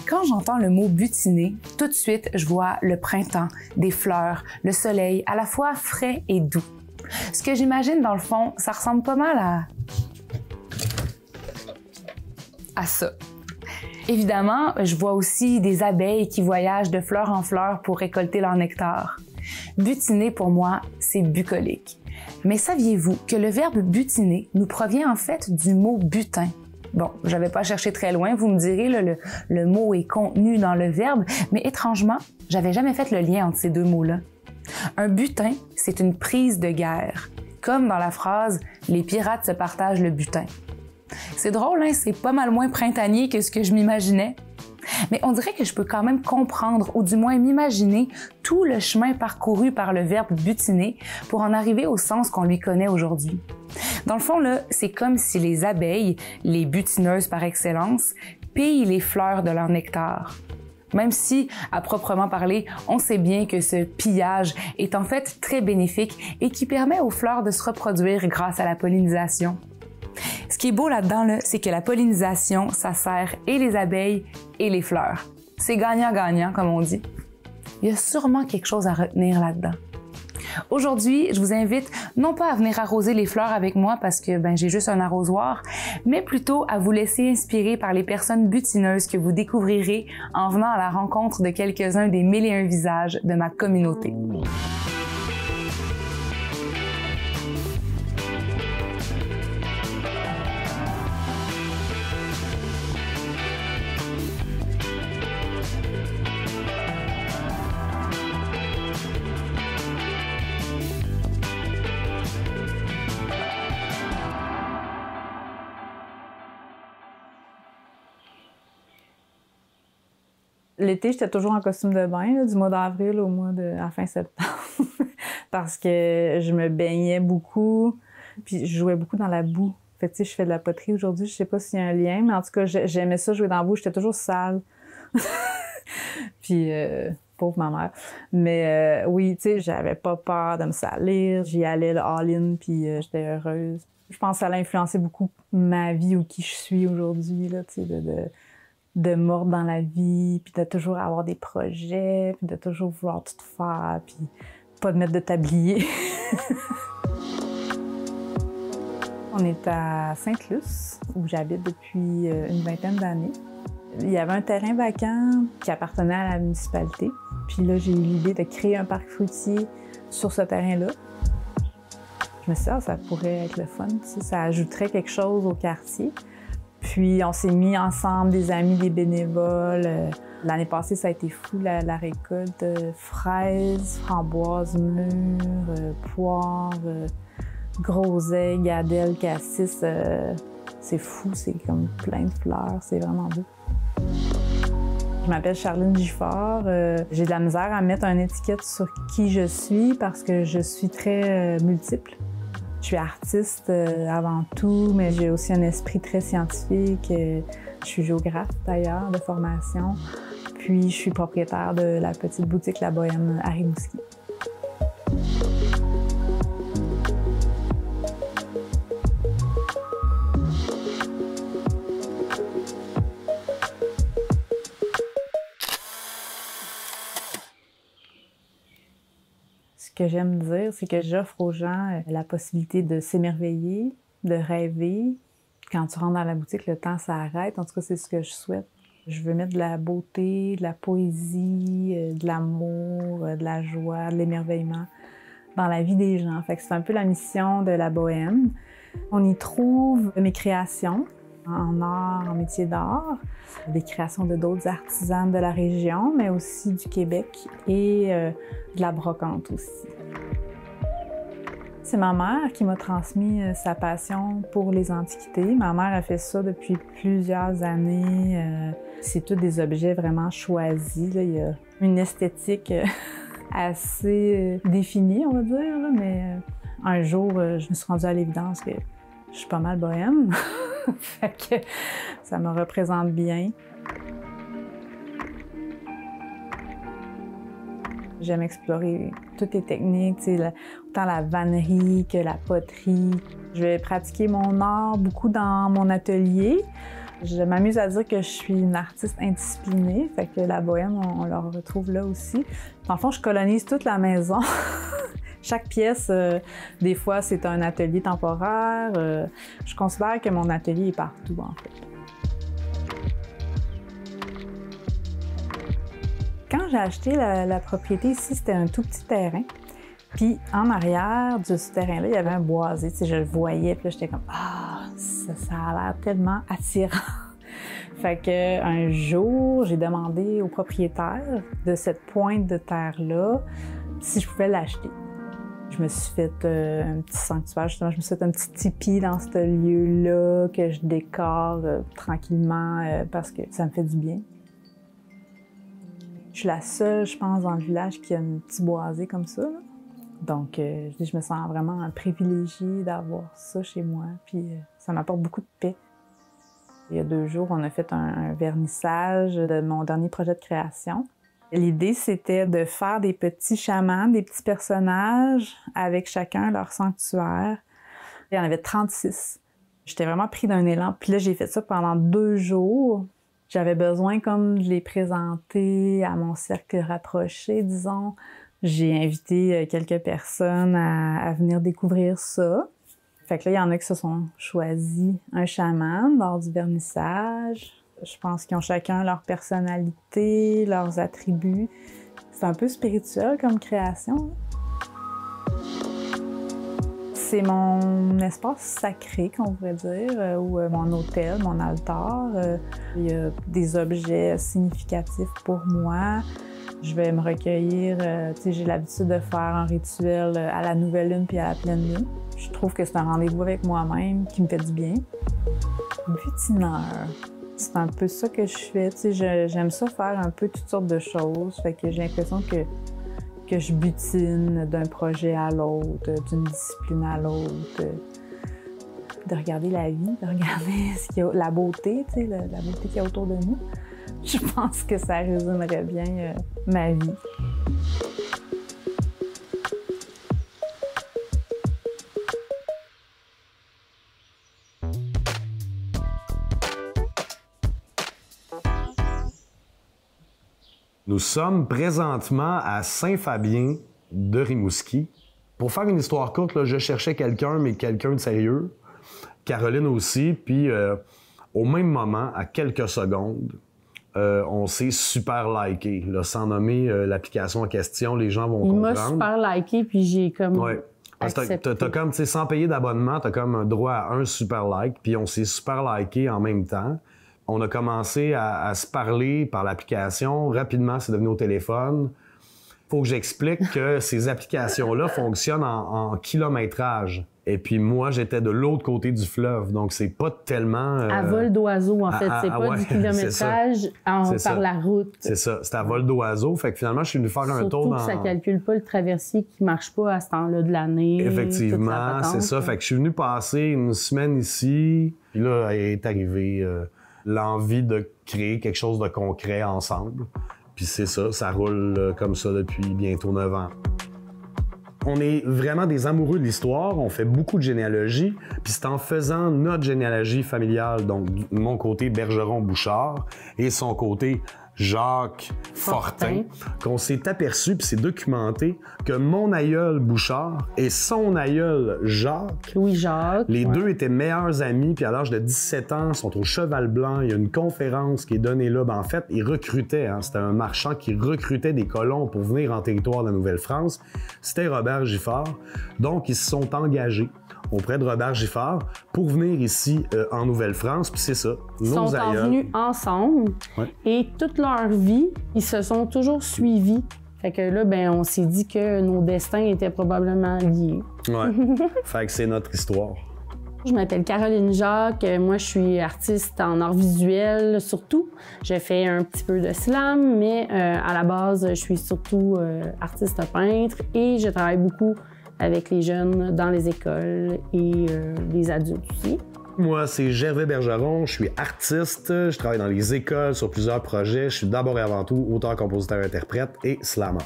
Quand j'entends le mot butiner, tout de suite, je vois le printemps, des fleurs, le soleil, à la fois frais et doux. Ce que j'imagine dans le fond, ça ressemble pas mal à ça. Évidemment, je vois aussi des abeilles qui voyagent de fleur en fleur pour récolter leur nectar. Butiner, pour moi, c'est bucolique. Mais saviez-vous que le verbe butiner nous provient en fait du mot butin? Bon, j'avais pas cherché très loin, vous me direz, là, le mot est contenu dans le verbe, mais étrangement, j'avais jamais fait le lien entre ces deux mots-là. Un butin, c'est une prise de guerre, comme dans la phrase « Les pirates se partagent le butin ». C'est drôle, hein? C'est pas mal moins printanier que ce que je m'imaginais. Mais on dirait que je peux quand même comprendre, ou du moins m'imaginer, tout le chemin parcouru par le verbe butiner pour en arriver au sens qu'on lui connaît aujourd'hui. Dans le fond, là, c'est comme si les abeilles, les butineuses par excellence, pillent les fleurs de leur nectar. Même si, à proprement parler, on sait bien que ce pillage est en fait très bénéfique et qui permet aux fleurs de se reproduire grâce à la pollinisation. Ce qui est beau là-dedans, là, c'est que la pollinisation, ça sert et les abeilles et les fleurs. C'est gagnant-gagnant, comme on dit. Il y a sûrement quelque chose à retenir là-dedans. Aujourd'hui, je vous invite non pas à venir arroser les fleurs avec moi parce que j'ai juste un arrosoir, mais plutôt à vous laisser inspirer par les personnes butineuses que vous découvrirez en venant à la rencontre de quelques-uns des 1001 visages de ma communauté. L'été, j'étais toujours en costume de bain, là, du mois d'avril au mois de à fin septembre, parce que je me baignais beaucoup, puis je jouais beaucoup dans la boue. Fait que, tu sais, je fais de la poterie aujourd'hui, je sais pas s'il y a un lien, mais en tout cas, j'aimais ça, jouer dans la boue, j'étais toujours sale. Puis, pauvre ma mère. Mais oui, tu sais, j'avais pas peur de me salir, j'y allais le all-in, puis j'étais heureuse. Je pense que ça a influencé beaucoup ma vie ou qui je suis aujourd'hui, là, tu sais, de mordre dans la vie, puis de toujours avoir des projets, puis de toujours vouloir tout faire, puis pas de mettre de tablier. On est à Sainte-Luce, où j'habite depuis une vingtaine d'années. Il y avait un terrain vacant qui appartenait à la municipalité. Puis là, j'ai eu l'idée de créer un parc fruitier sur ce terrain-là. Je me suis dit, ça pourrait être le fun, tu sais, ça ajouterait quelque chose au quartier. Puis on s'est mis ensemble, des amis, des bénévoles. L'année passée, ça a été fou, la récolte. Fraises, framboises, mûres, poires, groseilles, gadelles, cassis. C'est fou, c'est comme plein de fleurs, c'est vraiment beau. Je m'appelle Charline Giffard. J'ai de la misère à mettre une étiquette sur qui je suis parce que je suis très multiple. Je suis artiste avant tout, mais j'ai aussi un esprit très scientifique. Je suis géographe d'ailleurs, de formation. Puis je suis propriétaire de la petite boutique La Bohème à Rimouski. Ce que j'aime dire, c'est que j'offre aux gens la possibilité de s'émerveiller, de rêver. Quand tu rentres dans la boutique, le temps s'arrête. En tout cas, c'est ce que je souhaite. Je veux mettre de la beauté, de la poésie, de l'amour, de la joie, de l'émerveillement dans la vie des gens. Fait que c'est un peu la mission de La Bohème. On y trouve mes créations en art, en métier d'art, des créations de d'autres artisans de la région, mais aussi du Québec et de la brocante aussi. C'est ma mère qui m'a transmis sa passion pour les antiquités. Ma mère a fait ça depuis plusieurs années. C'est tous des objets vraiment choisis, là. Il y a une esthétique assez définie, on va dire, là. Mais un jour, je me suis rendue à l'évidence que je suis pas mal bohème. Fait que ça me représente bien. J'aime explorer toutes les techniques, autant la vannerie que la poterie. Je vais pratiquer mon art beaucoup dans mon atelier. Je m'amuse à dire que je suis une artiste indisciplinée, fait que la bohème, on la retrouve là aussi. Dans le fond, je colonise toute la maison. Chaque pièce, des fois, c'est un atelier temporaire. Je considère que mon atelier est partout, en fait. Quand j'ai acheté la propriété ici, c'était un tout petit terrain. Puis en arrière de ce terrain-là, il y avait un boisé. Tu sais, je le voyais, puis là, j'étais comme « Ah, ça a l'air tellement attirant! » Fait qu'un jour, j'ai demandé au propriétaire de cette pointe de terre-là si je pouvais l'acheter. Je me suis fait un petit sanctuaire, justement, je me suis fait un petit tipi dans ce lieu-là que je décore tranquillement parce que ça me fait du bien. Je suis la seule, je pense, dans le village qui a un petit boisé comme ça, là. Donc, je me sens vraiment privilégiée d'avoir ça chez moi, puis ça m'apporte beaucoup de paix. Il y a 2 jours, on a fait un vernissage de mon dernier projet de création. L'idée, c'était de faire des petits chamans, des petits personnages avec chacun leur sanctuaire. Il y en avait 36. J'étais vraiment pris d'un élan. Puis là, j'ai fait ça pendant 2 jours. J'avais besoin comme de les présenter à mon cercle rapproché, disons. J'ai invité quelques personnes à venir découvrir ça. Fait que là, il y en a qui se sont choisis un chaman lors du vernissage. Je pense qu'ils ont chacun leur personnalité, leurs attributs. C'est un peu spirituel comme création. C'est mon espace sacré, qu'on pourrait dire, ou mon autel, mon altar. Il y a des objets significatifs pour moi. Je vais me recueillir. J'ai l'habitude de faire un rituel à la nouvelle lune puis à la pleine lune. Je trouve que c'est un rendez-vous avec moi-même qui me fait du bien. Butineur. C'est un peu ça que je fais. J'aime ça faire un peu toutes sortes de choses. Fait que j'ai l'impression que je butine d'un projet à l'autre, d'une discipline à l'autre. De regarder la vie, de regarder la beauté, la beauté qu'il y a autour de nous. Je pense que ça résumerait bien ma vie. Nous sommes présentement à Saint-Fabien de Rimouski. Pour faire une histoire courte, là, je cherchais quelqu'un, mais quelqu'un de sérieux. Caroline aussi, puis au même moment, à quelques secondes, on s'est super liké, là, sans nommer l'application en question, les gens vont comprendre. Il m'a super liké, puis j'ai comme accepté. T'as comme, tu sais, sans payer d'abonnement, t'as comme un droit à un super like, puis on s'est super liké en même temps. On a commencé à se parler par l'application. Rapidement, c'est devenu au téléphone. Faut que j'explique que ces applications-là fonctionnent en kilométrage. Et puis moi, j'étais de l'autre côté du fleuve, donc c'est pas tellement... À vol d'oiseau, en fait. C'est pas du kilométrage par la route. C'est ça. C'est à vol d'oiseau. Fait que finalement, je suis venu faire un tour dans... Surtout que ça calcule pas le traversier qui marche pas à ce temps-là de l'année. Effectivement, c'est ça. Fait que je suis venu passer une semaine ici. Puis là, est arrivée l'envie de créer quelque chose de concret ensemble. Puis c'est ça, ça roule comme ça depuis bientôt 9 ans. On est vraiment des amoureux de l'histoire, on fait beaucoup de généalogie, puis c'est en faisant notre généalogie familiale, donc mon côté Bergeron-Bouchard et son côté Jacques Fortin, qu'on s'est aperçu, puis c'est documenté, que mon aïeul Bouchard et son aïeul Jacques, Louis-Jacques, les deux étaient meilleurs amis, puis à l'âge de 17 ans, sont au Cheval Blanc. Il y a une conférence qui est donnée là. En fait, ils recrutaient, c'était un marchand qui recrutait des colons pour venir en territoire de la Nouvelle-France. C'était Robert Giffard. Donc, ils se sont engagés auprès de Robert Giffard pour venir ici en Nouvelle-France. Puis c'est ça, nos aïeuls. Ils sont venus ensemble et toute leur vie, ils se sont toujours suivis. Fait que là, ben, on s'est dit que nos destins étaient probablement liés. Ouais. Fait que c'est notre histoire. Je m'appelle Caroline Jacques. Moi, je suis artiste en art visuel, surtout. Je fais un petit peu de slam, mais à la base, je suis surtout artiste peintre et je travaille beaucoup avec les jeunes dans les écoles et les adultes aussi. Moi, c'est Gervais Bergeron, je suis artiste, je travaille dans les écoles sur plusieurs projets. Je suis d'abord et avant tout auteur, compositeur, interprète et slammer.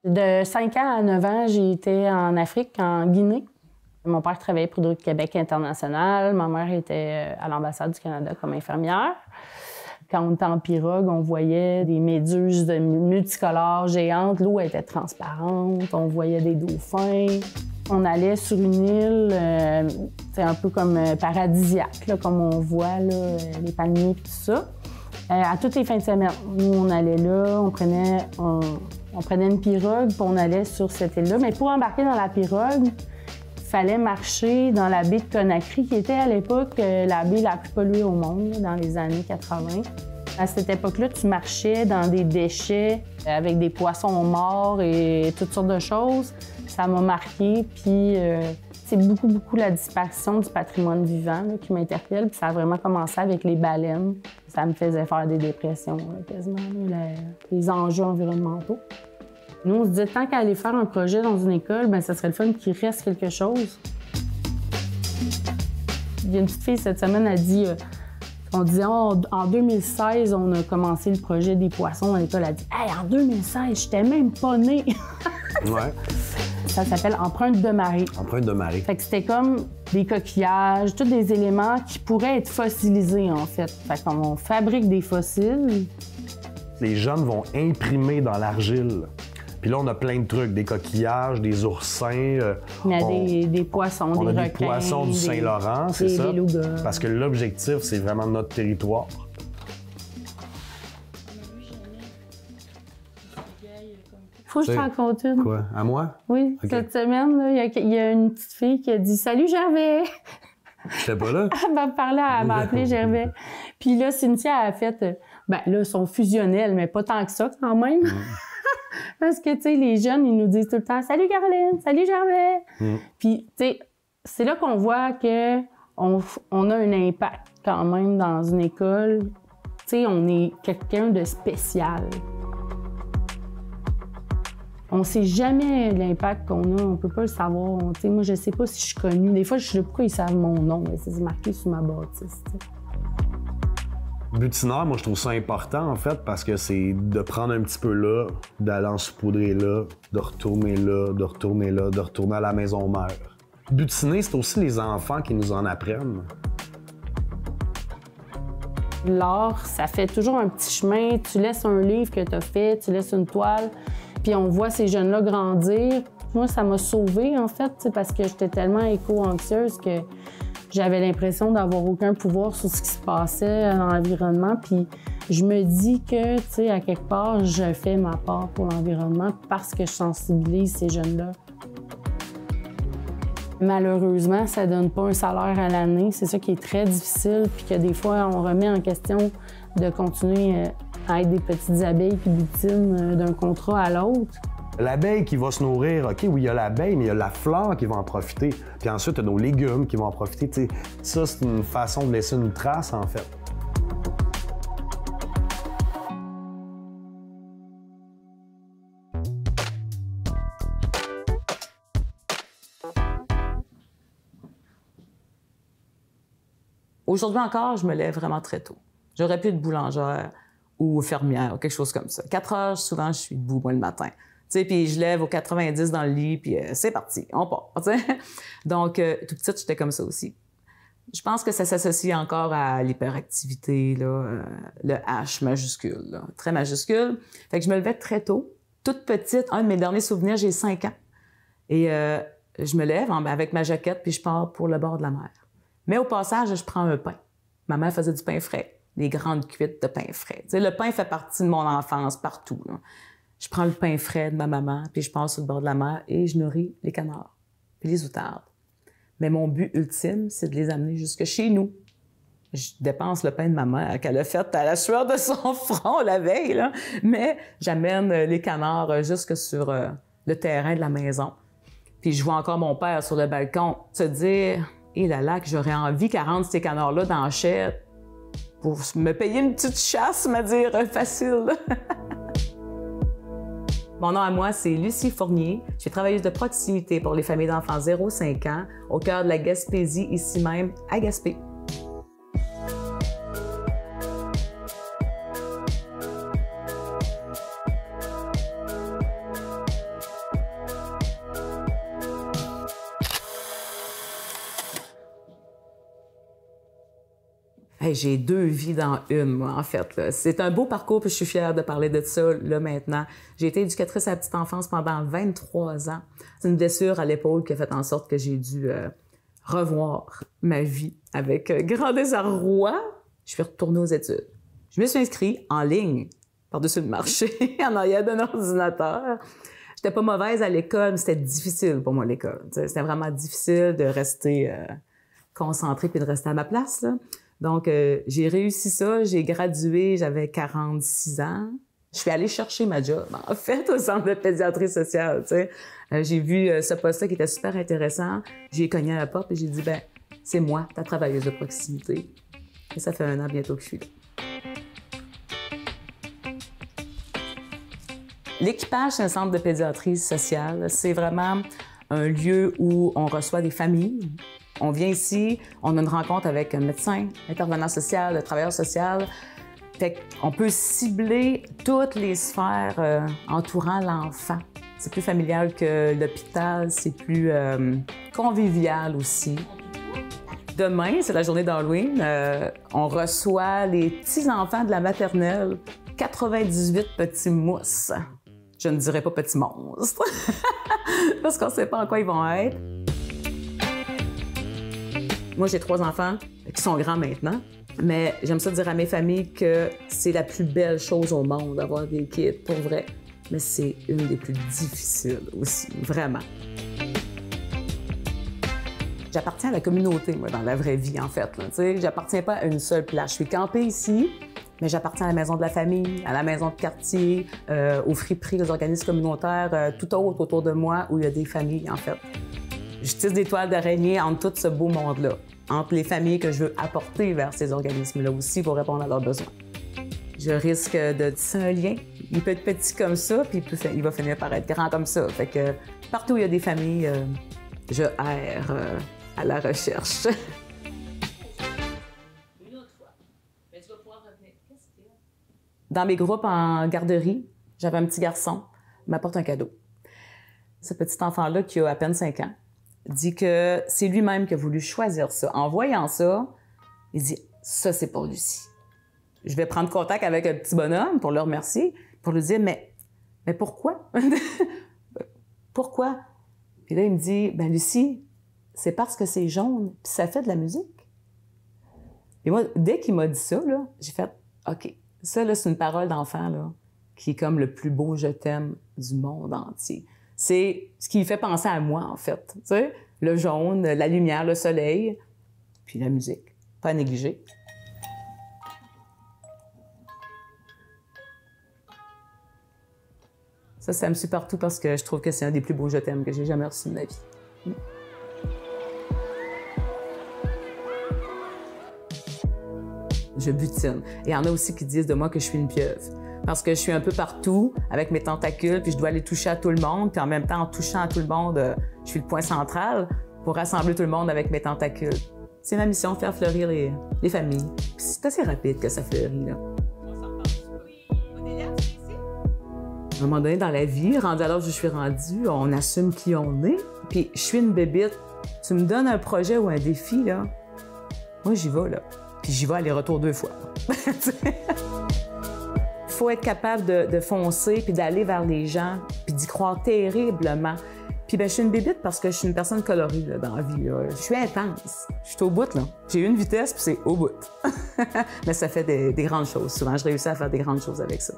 De 5 ans à 9 ans, j'ai été en Afrique, en Guinée. Mon père travaillait pour Hydro-Québec International. Ma mère était à l'ambassade du Canada comme infirmière. Quand on était en pirogue, on voyait des méduses multicolores géantes. L'eau était transparente. On voyait des dauphins. On allait sur une île, c'est un peu comme paradisiaque, là, comme on voit là, les palmiers et tout ça. À toutes les fins de semaine, nous, on allait là, on prenait une pirogue, puis on allait sur cette île-là. Mais pour embarquer dans la pirogue, il fallait marcher dans la baie de Conakry, qui était à l'époque la baie la plus polluée au monde, dans les années 80. À cette époque-là, tu marchais dans des déchets avec des poissons morts et toutes sortes de choses. Ça m'a marqué, puis c'est beaucoup la disparition du patrimoine vivant là, qui m'interpelle. Puis ça a vraiment commencé avec les baleines. Ça me faisait faire des dépressions, là, quasiment, là, les enjeux environnementaux. Nous, on se disait, tant qu'à aller faire un projet dans une école, bien, ça serait le fun qu'il reste quelque chose. Il y a une petite fille, cette semaine, elle dit... On disait, en 2016, on a commencé le projet des poissons à l'école. Elle a dit, hey, en 2016, j'étais même pas née. Ouais. Ça s'appelle empreinte de marée. Empreinte de marée. Fait que c'était comme des coquillages, tous des éléments qui pourraient être fossilisés, en fait. Fait qu'on fabrique des fossiles. Les jeunes vont imprimer dans l'argile. Puis là, on a plein de trucs, des coquillages, des oursins. Il y a des poissons, des requins. On a des poissons du Saint-Laurent, c'est ça? Des belugas. Parce que l'objectif, c'est vraiment notre territoire. Faut que je te raconte une. Quoi? À moi? Oui. Okay. Cette semaine, il y a une petite fille qui a dit « Salut Gervais! » J'étais pas là? Elle m'a parlé, elle m'a appelé Gervais. Puis là, Cynthia a fait... Ben là, sont fusionnels, mais pas tant que ça, quand même. Parce que, tu sais, les jeunes, ils nous disent tout le temps « Salut Caroline! Salut Gervais! » Puis, tu sais, c'est là qu'on voit qu'on a un impact quand même dans une école. Tu sais, on est quelqu'un de spécial. On sait jamais l'impact qu'on a, on peut pas le savoir. Tu sais, moi, je sais pas si je suis connue. Des fois, je sais pourquoi ils savent mon nom, mais c'est marqué sur ma bâtisse. T'sais. Butineur, moi, je trouve ça important, en fait, parce que c'est de prendre un petit peu là, d'aller en saupoudrer là, de retourner là, de retourner là, de retourner à la maison mère. Butiner, c'est aussi les enfants qui nous en apprennent. L'art, ça fait toujours un petit chemin. Tu laisses un livre que tu as fait, tu laisses une toile, puis on voit ces jeunes-là grandir. Moi, ça m'a sauvée, en fait, parce que j'étais tellement éco-anxieuse que j'avais l'impression d'avoir aucun pouvoir sur ce qui se passait dans l'environnement. Puis je me dis que, tu sais, à quelque part, je fais ma part pour l'environnement parce que je sensibilise ces jeunes-là. Malheureusement, ça donne pas un salaire à l'année. C'est ça qui est très difficile, puis que des fois, on remet en question de continuer à être des petites abeilles qui butinent d'un contrat à l'autre. L'abeille qui va se nourrir, OK, oui, il y a l'abeille, mais il y a la fleur qui va en profiter. Puis ensuite, il y a nos légumes qui vont en profiter. T'sais, ça, c'est une façon de laisser une trace, en fait. Aujourd'hui encore, je me lève vraiment très tôt. J'aurais pu être boulangère ou fermière ou quelque chose comme ça. 4 heures, souvent, je suis debout, moi, le matin. Puis je lève aux 90 dans le lit, puis c'est parti, on part. T'sais. Donc, tout petite, j'étais comme ça aussi. Je pense que ça s'associe encore à l'hyperactivité, là, le H majuscule, là, très majuscule. Fait que je me levais très tôt. Toute petite, un de mes derniers souvenirs, j'ai 5 ans. Et je me lève avec ma jaquette, puis je pars pour le bord de la mer. Mais au passage, je prends un pain. Ma mère faisait du pain frais, des grandes cuites de pain frais. T'sais, le pain fait partie de mon enfance partout, là. Je prends le pain frais de ma maman, puis je passe sur le bord de la mer et je nourris les canards, puis les outardes. Mais mon but ultime, c'est de les amener jusque chez nous. Je dépense le pain de ma mère qu'elle a fait à la sueur de son front la veille, là. Mais j'amène les canards jusque sur le terrain de la maison. Puis je vois encore mon père sur le balcon se dire « Eh là là, que j'aurais envie qu'elle rentre ces canards-là dans la chair pour me payer une petite chasse, me dire facile. » Mon nom à moi, c'est Lucie Fournier. Je suis travailleuse de proximité pour les familles d'enfants 0-5 ans au cœur de la Gaspésie, ici même à Gaspé. Hey, j'ai 2 vies dans une, moi, en fait. C'est un beau parcours, puis je suis fière de parler de ça, là, maintenant. J'ai été éducatrice à la petite enfance pendant 23 ans. C'est une blessure à l'épaule qui a fait en sorte que j'ai dû revoir ma vie avec grand désarroi. Je suis retournée aux études. Je me suis inscrite en ligne, par-dessus le marché, en arrière d'un ordinateur. J'étais pas mauvaise à l'école, mais c'était difficile pour moi, l'école. C'était vraiment difficile de rester concentrée puis de rester à ma place, là. Donc, j'ai réussi ça. J'ai gradué, j'avais 46 ans. Je suis allée chercher ma job, en fait, au centre de pédiatrie sociale, tu sais. J'ai vu ce poste-là qui était super intéressant. J'ai cogné à la porte et j'ai dit, ben, c'est moi, ta travailleuse de proximité. Et ça fait 1 an bientôt que je suis là. L'équipage d'un centre de pédiatrie sociale, c'est vraiment un lieu où on reçoit des familles. On vient ici, on a une rencontre avec un médecin, intervenant social, le travailleur social. Fait qu'on peut cibler toutes les sphères entourant l'enfant. C'est plus familial que l'hôpital, c'est plus convivial aussi. Demain, c'est la journée d'Halloween. On reçoit les petits-enfants de la maternelle, 98 petits mousses. Je ne dirais pas petits monstres, parce qu'on ne sait pas en quoi ils vont être. Moi, j'ai 3 enfants qui sont grands maintenant, mais j'aime ça dire à mes familles que c'est la plus belle chose au monde d'avoir des kids, pour vrai. Mais c'est une des plus difficiles aussi, vraiment. J'appartiens à la communauté, moi, dans la vraie vie, en fait. J'appartiens pas à une seule place. Je suis campée ici, mais j'appartiens à la maison de la famille, à la maison de quartier, aux friperies, aux organismes communautaires, tout autre autour de moi où il y a des familles, en fait. Je tisse des toiles d'araignée entre tout ce beau monde-là, entre les familles que je veux apporter vers ces organismes-là aussi pour répondre à leurs besoins. Je risque de tisser un lien. Il peut être petit comme ça, puis il va finir par être grand comme ça. Fait que partout où il y a des familles, je erre à la recherche. Une autre fois. Mais tu vas pouvoir revenir. Qu'est-ce qu'il y a? Dans mes groupes en garderie, j'avais un petit garçon qui m'apporte un cadeau. Ce petit enfant-là, qui a à peine 5 ans, dit que c'est lui-même qui a voulu choisir ça. En voyant ça, il dit « Ça, c'est pour Lucie ». Je vais prendre contact avec un petit bonhomme pour le remercier, pour lui dire « Mais pourquoi? Pourquoi? » Puis là, il me dit « Ben Lucie, c'est parce que c'est jaune, puis ça fait de la musique. » Et moi, dès qu'il m'a dit ça, là, j'ai fait « OK, ça, là, c'est une parole d'enfant, là, qui est comme le plus beau « je t'aime » du monde entier. » C'est ce qui fait penser à moi, en fait. Tu sais, le jaune, la lumière, le soleil, puis la musique. Pas à négliger. Ça me suit partout parce que je trouve que c'est un des plus beaux je t'aime que j'ai jamais reçu de ma vie. Je butine. Et il y en a aussi qui disent de moi que je suis une pieuvre. Parce que je suis un peu partout avec mes tentacules, puis je dois aller toucher à tout le monde, puis en même temps, en touchant à tout le monde, je suis le point central pour rassembler tout le monde avec mes tentacules. C'est ma mission, faire fleurir les familles. Puis c'est assez rapide que ça fleurit, là. À un moment donné, dans la vie, rendu à l'âge où je suis rendue, on assume qui on est. Puis je suis une bébite. Tu me donnes un projet ou un défi, là, moi, j'y vais, là. Puis j'y vais aller-retour 2 fois. Il faut être capable de foncer, puis d'aller vers les gens, puis d'y croire terriblement. Puis ben, je suis une bébite parce que je suis une personne colorée là, dans la vie. Là. Je suis intense. Je suis au bout, là. J'ai une vitesse, puis c'est au bout. Mais ça fait des grandes choses. Souvent, je réussis à faire des grandes choses avec ça.